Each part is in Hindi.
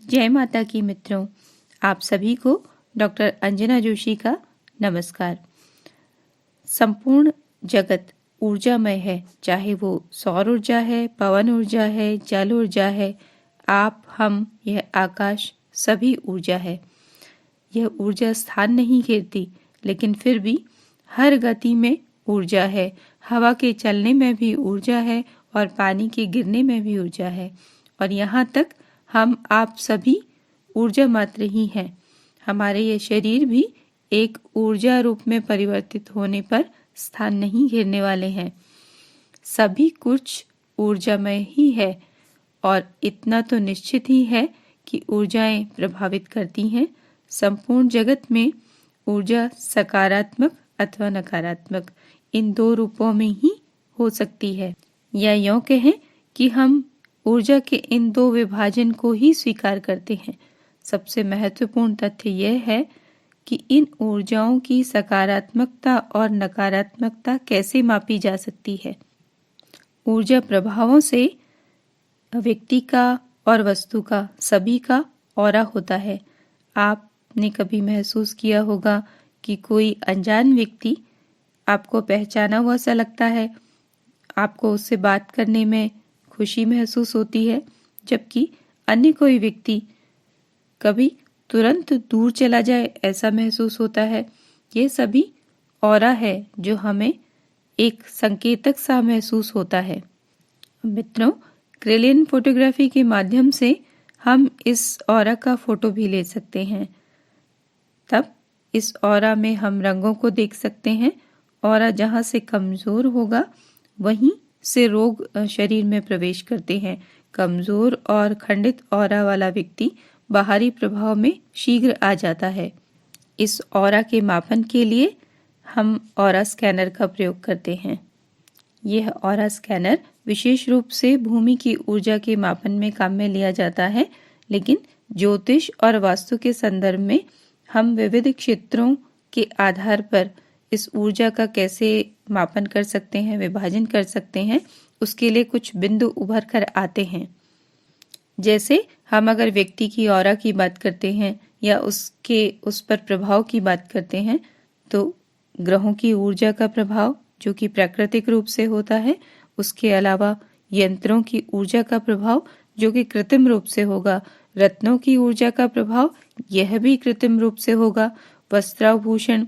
जय माता की मित्रों, आप सभी को डॉक्टर अंजना जोशी का नमस्कार। संपूर्ण जगत ऊर्जामय है, चाहे वो सौर ऊर्जा है, पवन ऊर्जा है, जल ऊर्जा है, आप, हम, यह आकाश सभी ऊर्जा है। यह ऊर्जा स्थान नहीं घेरती, लेकिन फिर भी हर गति में ऊर्जा है। हवा के चलने में भी ऊर्जा है और पानी के गिरने में भी ऊर्जा है। और यहाँ तक हम आप सभी ऊर्जा मात्र ही हैं। हमारे ये शरीर भी एक ऊर्जा रूप में परिवर्तित होने पर स्थान नहीं घेरने वाले हैं। सभी कुछ ऊर्जामय ही है और इतना तो निश्चित ही है कि ऊर्जाएं प्रभावित करती हैं। संपूर्ण जगत में ऊर्जा सकारात्मक अथवा नकारात्मक इन दो रूपों में ही हो सकती है, या यूं कहें कि हम ऊर्जा के इन दो विभाजन को ही स्वीकार करते हैं। सबसे महत्वपूर्ण तथ्य यह है कि इन ऊर्जाओं की सकारात्मकता और नकारात्मकता कैसे मापी जा सकती है। ऊर्जा प्रभावों से व्यक्ति का और वस्तु का, सभी का ऑरा होता है। आपने कभी महसूस किया होगा कि कोई अनजान व्यक्ति आपको पहचाना हुआ सा लगता है, आपको उससे बात करने में खुशी महसूस होती है, जबकि अन्य कोई व्यक्ति कभी तुरंत दूर चला जाए ऐसा महसूस होता है। ये सभी ऑरा है जो हमें एक संकेतक सा महसूस होता है। मित्रों, क्रेलियन फोटोग्राफी के माध्यम से हम इस ऑरा का फोटो भी ले सकते हैं। तब इस ऑरा में हम रंगों को देख सकते हैं। ऑरा जहाँ से कमजोर होगा वहीं से रोग शरीर में प्रवेश करते हैं। कमजोर और खंडित ऑरा वाला व्यक्ति बाहरी प्रभाव में शीघ्र आ जाता है। इस ऑरा के मापन के लिए हम ऑरा स्कैनर का प्रयोग करते हैं। यह ऑरा स्कैनर विशेष रूप से भूमि की ऊर्जा के मापन में काम में लिया जाता है, लेकिन ज्योतिष और वास्तु के संदर्भ में हम विविध क्षेत्रों के आधार पर इस ऊर्जा का कैसे मापन कर सकते हैं, विभाजन कर सकते हैं, उसके लिए कुछ बिंदु उभर कर आते हैं। जैसे हम अगर व्यक्ति की ऑरा की बात करते हैं या उस पर प्रभाव की बात करते हैं, तो ग्रहों की ऊर्जा का प्रभाव जो कि प्राकृतिक रूप से होता है, उसके अलावा यंत्रों की ऊर्जा का प्रभाव जो कि कृत्रिम रूप से होगा, रत्नों की ऊर्जा का प्रभाव यह भी कृत्रिम रूप से होगा, वस्त्राभूषण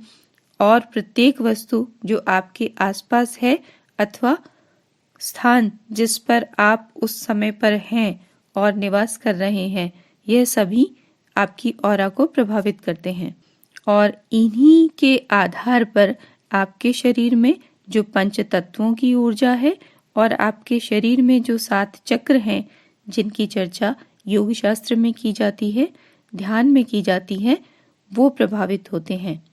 और प्रत्येक वस्तु जो आपके आसपास है अथवा स्थान जिस पर आप उस समय पर हैं और निवास कर रहे हैं, यह सभी आपकी ऑरा को प्रभावित करते हैं। और इन्हीं के आधार पर आपके शरीर में जो पंच तत्वों की ऊर्जा है और आपके शरीर में जो 7 चक्र हैं, जिनकी चर्चा योग शास्त्र में की जाती है, ध्यान में की जाती है, वो प्रभावित होते हैं।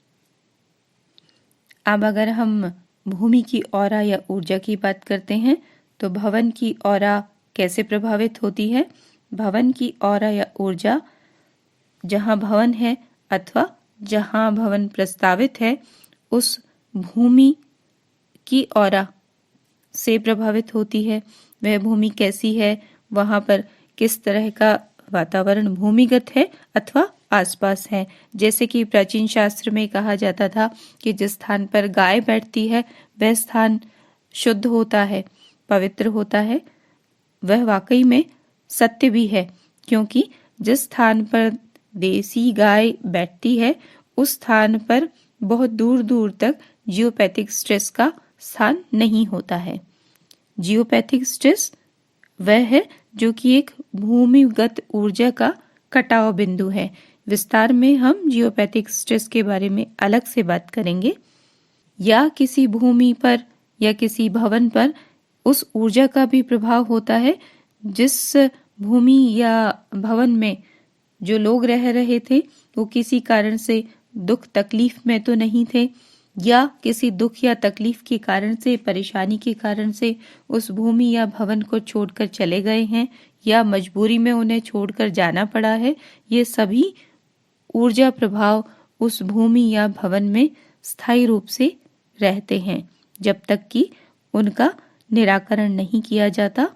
अब अगर हम भूमि की ऑरा या ऊर्जा की बात करते हैं, तो भवन की ऑरा कैसे प्रभावित होती है। भवन की ऑरा या ऊर्जा जहां भवन है अथवा जहां भवन प्रस्तावित है, उस भूमि की ऑरा से प्रभावित होती है। वह भूमि कैसी है, वहां पर किस तरह का वातावरण भूमिगत है अथवा आसपास है। जैसे कि प्राचीन शास्त्र में कहा जाता था कि जिस स्थान पर गाय बैठती है वह स्थान शुद्ध होता है, पवित्र होता है। वह वाकई में सत्य भी है, क्योंकि जिस स्थान पर देसी गाय बैठती है उस स्थान पर बहुत दूर दूर तक जियोपैथिक स्ट्रेस का स्थान नहीं होता है। जियोपैथिक स्ट्रेस वह है जो कि एक भूमिगत ऊर्जा का कटाव बिंदु है। विस्तार में हम जियोपैथिक स्ट्रेस के बारे में अलग से बात करेंगे। या किसी भूमि पर या किसी भवन पर उस ऊर्जा का भी प्रभाव होता है जिस भूमि या भवन में जो लोग रह रहे थे वो किसी कारण से दुख तकलीफ में तो नहीं थे, या किसी दुख या तकलीफ के कारण से, परेशानी के कारण से उस भूमि या भवन को छोड़कर चले गए हैं, या मजबूरी में उन्हें छोड़कर जाना पड़ा है। ये सभी ऊर्जा प्रभाव उस भूमि या भवन में स्थायी रूप से रहते हैं जब तक कि उनका निराकरण नहीं किया जाता।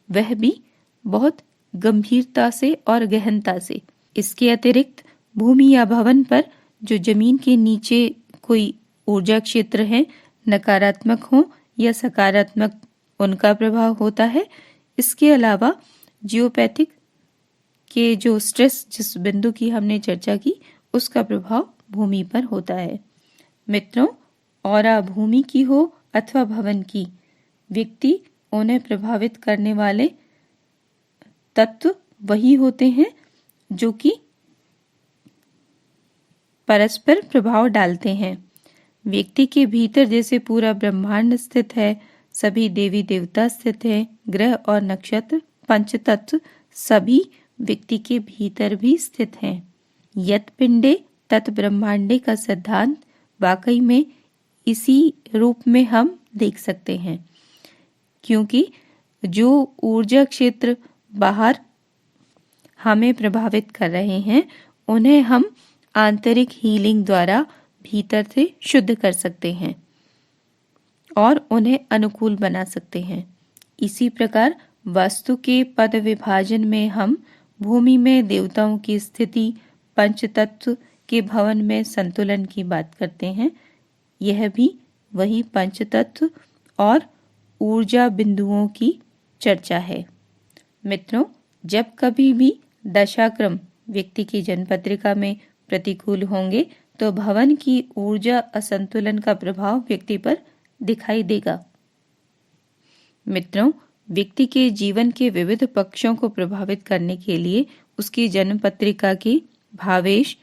वह भी बहुत गंभीरता से और गहनता से। इसके अतिरिक्त भूमि या भवन पर जो जमीन के नीचे कोई ऊर्जा क्षेत्र है, नकारात्मक हो या सकारात्मक, उनका प्रभाव होता है। इसके अलावा जियोपैथिक के जो स्ट्रेस जिस बिंदु की हमने चर्चा की, उसका प्रभाव भूमि पर होता है। मित्रों, ऑरा भूमि की हो अथवा भवन की, व्यक्ति उन्हें प्रभावित करने वाले तत्व वही होते हैं जो कि परस्पर प्रभाव डालते हैं। व्यक्ति के भीतर जैसे पूरा ब्रह्मांड स्थित है, सभी देवी देवता स्थित हैं, ग्रह और नक्षत्र, पंचतत्व सभी व्यक्ति के भीतर भी स्थित हैं। यत् पिंडे तत् ब्रह्मांडे का सिद्धांत वाकई में इसी रूप में हम देख सकते हैं, क्योंकि जो ऊर्जा क्षेत्र बाहर हमें प्रभावित कर रहे हैं, उन्हें हम आंतरिक हीलिंग द्वारा भीतर से शुद्ध कर सकते हैं और उन्हें अनुकूल बना सकते हैं। इसी प्रकार वास्तु के पद विभाजन में हम भूमि में देवताओं की स्थिति, पंचतत्व के भवन में संतुलन की बात करते हैं। यह भी वही पंचतत्व और ऊर्जा बिंदुओं की चर्चा है। मित्रों, जब कभी भी दशाक्रम व्यक्ति की जन्मपत्रिका में प्रतिकूल होंगे तो भवन की ऊर्जा असंतुलन का प्रभाव व्यक्ति पर दिखाई देगा। मित्रों, व्यक्ति के जीवन के विविध पक्षों को प्रभावित करने के लिए उसकी जन्मपत्रिका की भावेश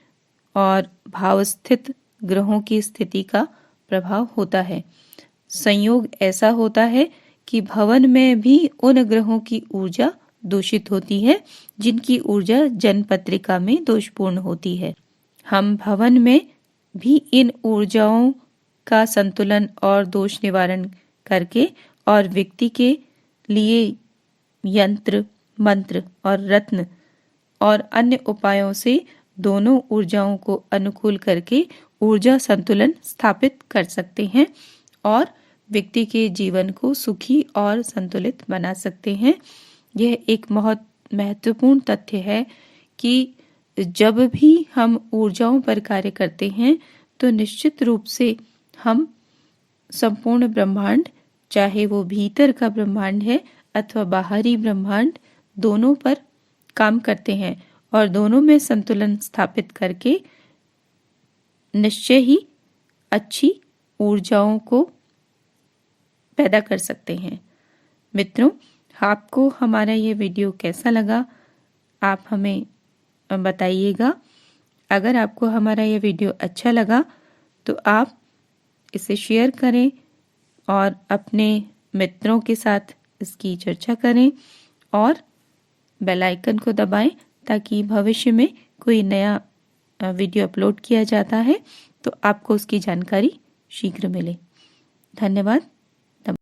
और भावस्थित ग्रहों की स्थिति का प्रभाव होता है। संयोग ऐसा होता है कि भवन में भी उन ग्रहों की ऊर्जा दूषित होती है जिनकी ऊर्जा जन्मपत्रिका में दोषपूर्ण होती है। हम भवन में भी इन ऊर्जाओं का संतुलन और दोष निवारण करके और व्यक्ति के लिए यंत्र, मंत्र और रत्न और अन्य उपायों से दोनों ऊर्जाओं को अनुकूल करके ऊर्जा संतुलन स्थापित कर सकते हैं और व्यक्ति के जीवन को सुखी और संतुलित बना सकते हैं। यह एक बहुत महत्वपूर्ण तथ्य है कि जब भी हम ऊर्जाओं पर कार्य करते हैं तो निश्चित रूप से हम संपूर्ण ब्रह्मांड, चाहे वो भीतर का ब्रह्मांड है अथवा बाहरी ब्रह्मांड, दोनों पर काम करते हैं और दोनों में संतुलन स्थापित करके निश्चय ही अच्छी ऊर्जाओं को पैदा कर सकते हैं। मित्रों, आपको हमारा ये वीडियो कैसा लगा, आप हमें बताइएगा। अगर आपको हमारा ये वीडियो अच्छा लगा तो आप इसे शेयर करें और अपने मित्रों के साथ इसकी चर्चा करें और बेल आइकन को दबाएं ताकि भविष्य में कोई नया वीडियो अपलोड किया जाता है तो आपको उसकी जानकारी शीघ्र मिले। धन्यवाद।